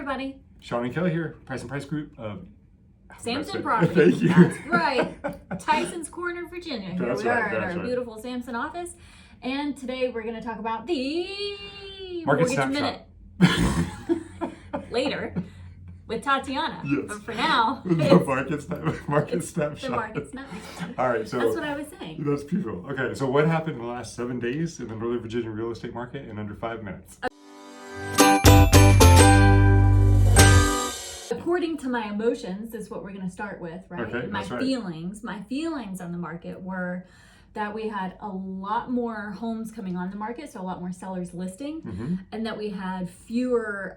everybody. Sean and Kelly here, Price and Price Group. Samson Property. Thank you. That's right. Tyson's Corner, Virginia. Here That's we right, are at that's our right. beautiful Samson office. And today we're going to talk about the Market Mortgage Snapshot. Minute. Later with Tatiana. Yes. But for now, The it's market snapshot. the Market Snapshot. All right, so That's what I was saying. that's beautiful. Okay, so what happened in the last 7 days in the Northern Virginia real estate market in under 5 minutes? According to my emotions is what we're going to start with, right? Okay, my that's right. my feelings on the market were that we had a lot more homes coming on the market, so a lot more sellers listing, and that we had fewer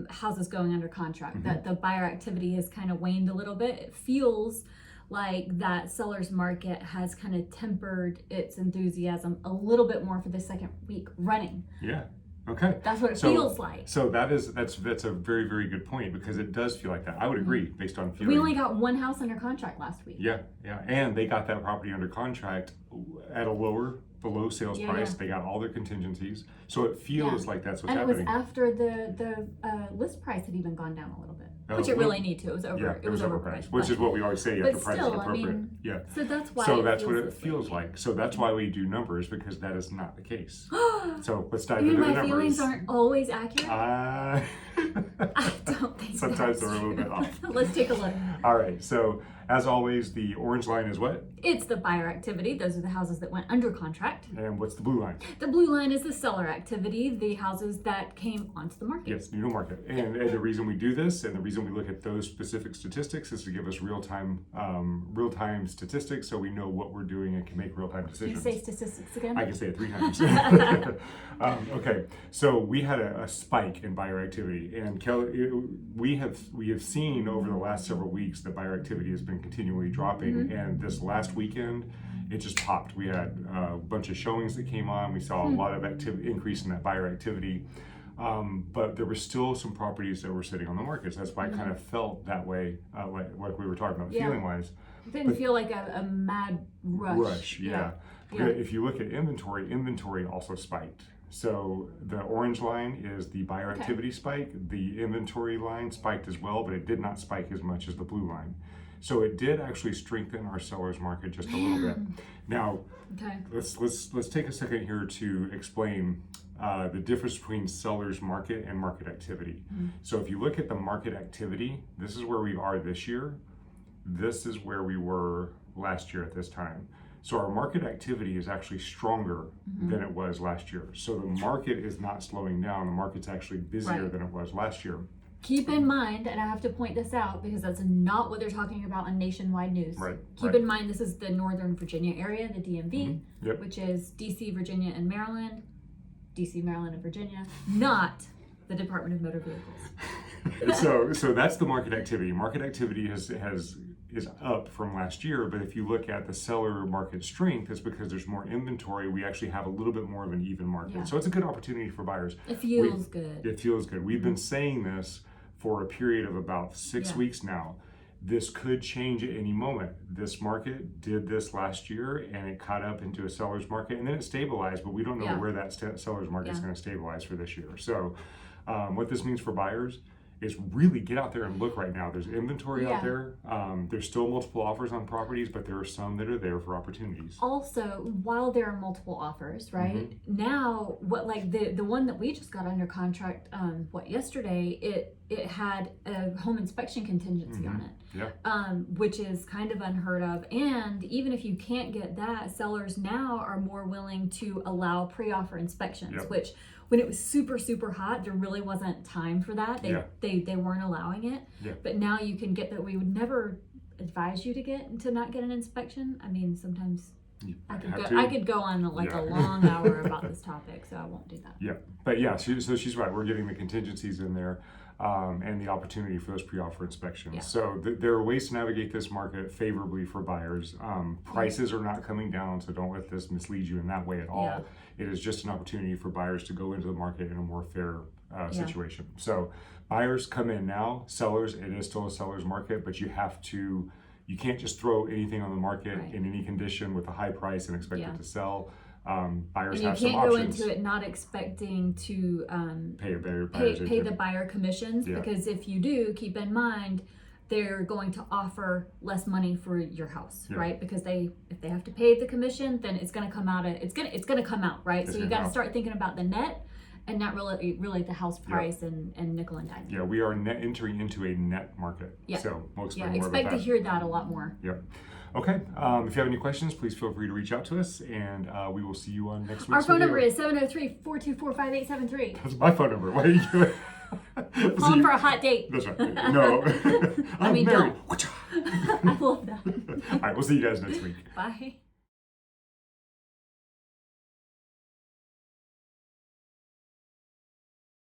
houses going under contract, that the buyer activity has kind of waned a little bit. It feels like that seller's market has kind of tempered its enthusiasm a little bit more for the second week running. Yeah. Okay. That's what it feels like. So that's a very, very good point, because it does feel like that. I would agree based on feeling. We only got one house under contract last week. Yeah, and they got that property under contract at a below sales price. They got all their contingencies, so it feels like that's what's happening. And it was after the list price had even gone down a little bit, which it well, really needed to. It was over. It was overpriced, which is what we always say. But The price still, is appropriate. I mean, yeah. So that's why. So that's what it this feels way. like. So that's why we do numbers, because that is not the case. So let's dive You into mean the my numbers. feelings aren't always accurate? I don't think sometimes that's they're a little true. bit off. Let's take a look. All right. So as always, the orange line is what? It's the buyer activity. Those are the houses that went under contract. And what's the blue line? The blue line is the seller activity, the houses that came onto the market. Yes, new to market. And the reason we do this, and the reason we look at those specific statistics, is to give us real-time statistics, so we know what we're doing and can make real-time Can you decisions. say statistics again? I can say it 3 times. Okay, so we had a spike in buyer activity, and Kelly, we have seen over the last several weeks that buyer activity has been continually dropping, and this last weekend it just popped. We had a bunch of showings that came on. We saw a lot of increase in that buyer activity, but there were still some properties that were sitting on the market. So that's why I kind of felt that way, like we were talking about feeling wise. It didn't feel like a mad rush. Yeah. If you look at inventory also spiked. So the orange line is the buyer activity spike. The inventory line spiked as well, but it did not spike as much as the blue line. So it did actually strengthen our seller's market just a little bit. Now, let's take a second here to explain the difference between seller's market and market activity. So if you look at the market activity, this is where we are this year. This is where we were last year at this time. So our market activity is actually stronger than it was last year. So the market is not slowing down. The market's actually busier than it was last year. Keep in mind, and I have to point this out because that's not what they're talking about on nationwide news. Keep in mind, this is the Northern Virginia area, the DMV, which is DC, Virginia, and Maryland. DC, Maryland, and Virginia, not the Department of Motor Vehicles. So that's the market activity. Market activity is up from last year, but if you look at the seller market strength, it's because there's more inventory. We actually have a little bit more of an even market. So it's a good opportunity for buyers. It feels good. It feels good. We've been saying this for a period of about 6 weeks now. This could change at any moment. This market did this last year, and it caught up into a seller's market, and then it stabilized, but we don't know where that seller's market is going to stabilize for this year. So what this means for buyers is really get out there and look right now. There's inventory out there. There's still multiple offers on properties, but there are some that are there for opportunities. Also, while there are multiple offers, right? Now, what like the one that we just got under contract, yesterday, it had a home inspection contingency on it, which is kind of unheard of. And even if you can't get that, sellers now are more willing to allow pre-offer inspections, which when it was super, super hot, there really wasn't time for that. They weren't allowing it. But now you can get that. We would never advise you to not get an inspection. I mean, sometimes I could go on a long hour about this topic, so I won't do that. But so she's right. We're getting the contingencies in there. And the opportunity for those pre-offer inspections. So there are ways to navigate this market favorably for buyers. Prices are not coming down, so don't let this mislead you in that way at all. It is just an opportunity for buyers to go into the market in a more fair situation. So buyers come in now. Sellers, it is still a seller's market, but you can't just throw anything on the market in any condition with a high price and expect it to sell. Buyers And you have some can't go options. into it not expecting to Pay a better pay the buyer commissions, Yeah. because if you do, keep in mind they're going to offer less money for your house, Yeah. right? Because if they have to pay the commission, then it's going to come out right? It's So you gonna got come to out. start thinking about the net and not really the house price and nickel and dime. Yeah, we are entering into a net market. Yeah. So we'll explain Yeah, more about expect to that. hear that a lot more. Yep. Okay. If you have any questions, please feel free to reach out to us, and we will see you on next week's Our phone video. number is 703-424-5873. That's my phone number. What are you doing? Call them for a hot date. That's right. No. I'm I mean, married. I love that. All right. We'll see you guys next week. Bye.